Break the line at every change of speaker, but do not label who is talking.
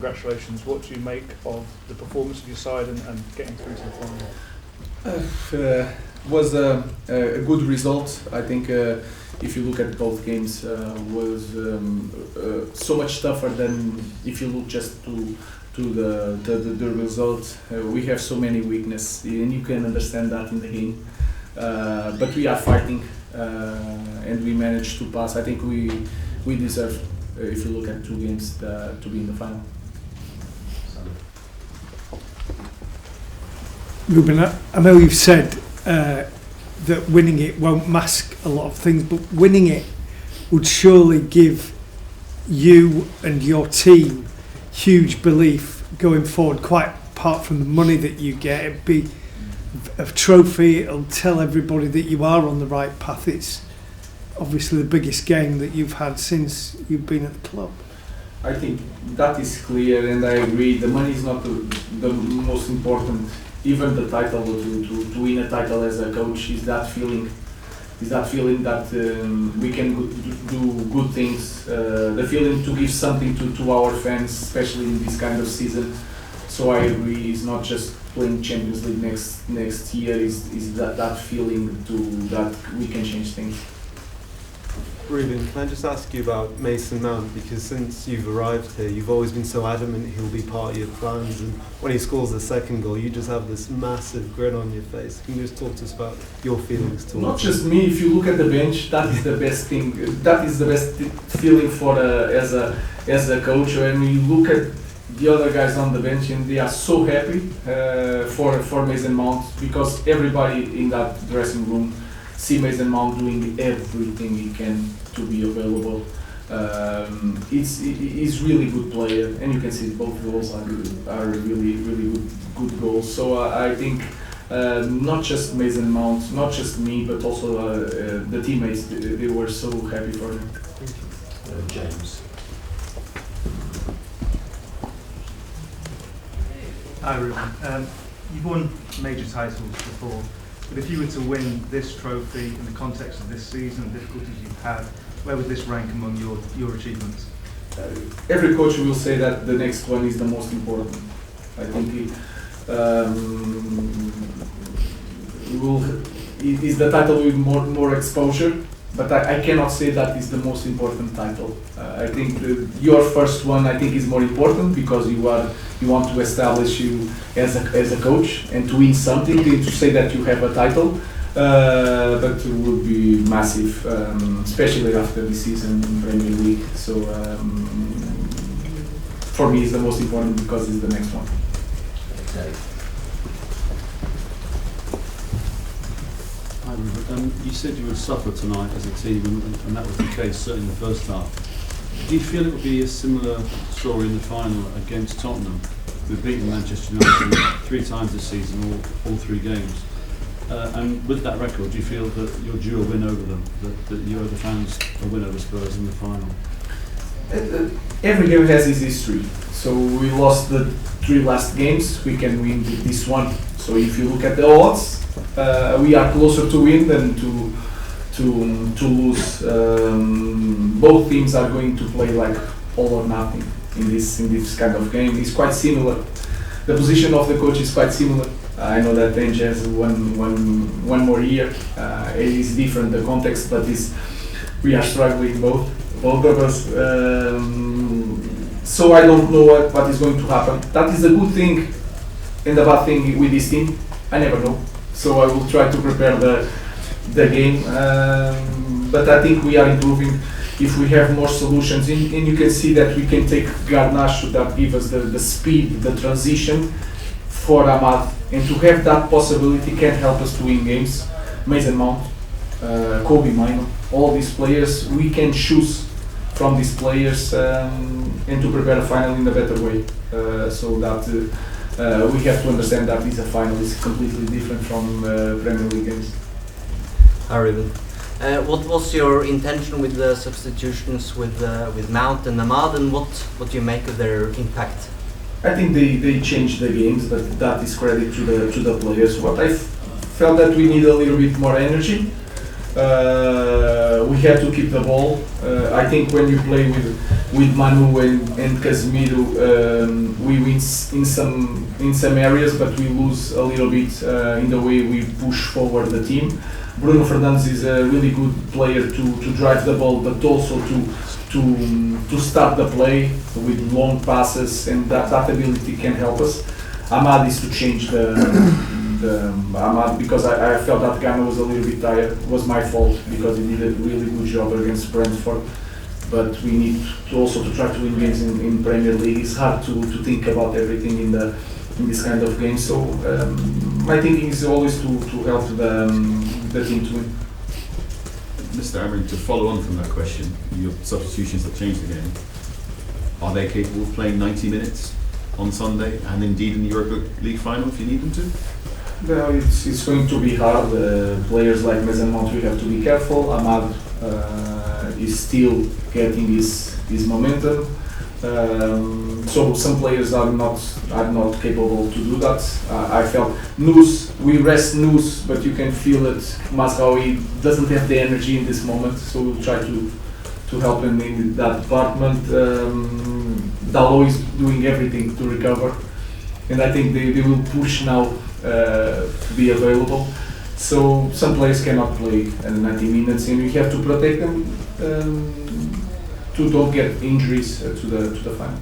Congratulations. What do you make of the performance of your side and getting through to the final?
Was a good result. I think if you look at both games, was so much tougher than if you look just to the result. We have so many weaknesses, and you can understand that in the game. But we are fighting, and we managed to pass. I think we deserve, if you look at two games, to be in the final.
Ruben, I know you've said that winning it won't mask a lot of things, but winning it would surely give you and your team huge belief going forward, quite apart from the money that you get. It'd be a trophy, it'll tell everybody that you are on the right path. It's obviously the biggest game that you've had since you've been at the club.
I think that is clear, and I agree. The money is not the most important. Even the title, to win a title as a coach, is that feeling that we can do good things. The feeling to give something to our fans, especially in this kind of season. So I agree. It's not just playing Champions League next year. Is that feeling that we can change things.
Ruben, can I just ask you about Mason Mount, because since you've arrived here, you've always been so adamant he'll be part of your plans, and when he scores the second goal, you just have this massive grin on your face. Can you just talk to us about your feelings towards him?
Not just me. If you look at the bench, that is the best thing. That is the best feeling for as a coach. When you look at the other guys on the bench, and they are so happy for Mason Mount, because everybody in that dressing room see Mason Mount doing everything he can to be available. He's really good player, and you can see both goals are really good goals. So I think not just Mason Mount, not just me, but also the teammates. They were so happy for him.
James.
Hi Ruben. You've won major titles before. But if you were to win this trophy in the context of this season and difficulties you've had, where would this rank among your achievements?
Every coach will say that the next one is the most important. I think it is the title with more exposure, but I cannot say that is the most important title. I think your first one is more important, because you want to establish you as a coach and to win something, to say that you have a title, but it would be massive, especially after this season in Premier League. So for me, it's the most important because it's the next one.
Okay.
Hi Ruben. You said you would suffer tonight as a team, and that was the case certainly in the first half. Do you feel it would be a similar story in the final against Tottenham, who've beaten Manchester United 3 times this season, all 3 games? And with that record, do you feel that you're due a win over them, that you owe the fans a win over Spurs in the final?
Every game has its history. So we lost the 3 last games, we can win this one. So if you look at the odds, we are closer to win than to lose. Both teams are going to play like all or nothing in this kind of game. It's quite similar. The position of the coach is quite similar. I know that Ange has one more year. It is different, the context, but we are struggling both of us. So I don't know what is going to happen. That is a good thing and a bad thing with this team. I never know. So I will try to prepare the game. But I think we are improving. If we have more solutions, and you can see that we can take Garnacho, that give us the speed, the transition for Amad, and to have that possibility can help us to win games. Mason Mount, Kobe Mino, all these players, we can choose from these players and to prepare a final in a better way. So that we have to understand that this final is completely different from Premier League games.
Hi Ruben. What was your intention with the substitutions with Mount and Amad, and what do you make of their impact?
I think they changed the games, but that is credit to the players. What I felt that we need a little bit more energy. We had to keep the ball. I think when you play with Manu and Casemiro, we win in some areas, but we lose a little bit in the way we push forward the team. Bruno Fernandes is a really good player to drive the ball, but also to start the play with long passes, and that ability can help us. Ahmad is to change the Ahmad, because I felt that Ghana was a little bit tired. It was my fault because he did a really good job against Brentford. But we need to also to try to win games in Premier League. It's hard to think about everything in this kind of game. So my thinking is always to help the team to win.
Mr. Amorim, to follow on from that question, your substitutions that changed the game, are they capable of playing 90 minutes on Sunday and indeed in the Europa League final if you need them to?
Well, it's going to be hard. Players like Mason Mount, we have to be careful. Ahmad is still getting his momentum. So some players are not capable to do that. I felt we rest Nous, but you can feel that Mazraoui doesn't have the energy in this moment. So we'll try to help him in that department. Dalot is doing everything to recover, and I think they will push now to be available. So some players cannot play 90 minutes, and we have to protect them to don't get injuries to the final.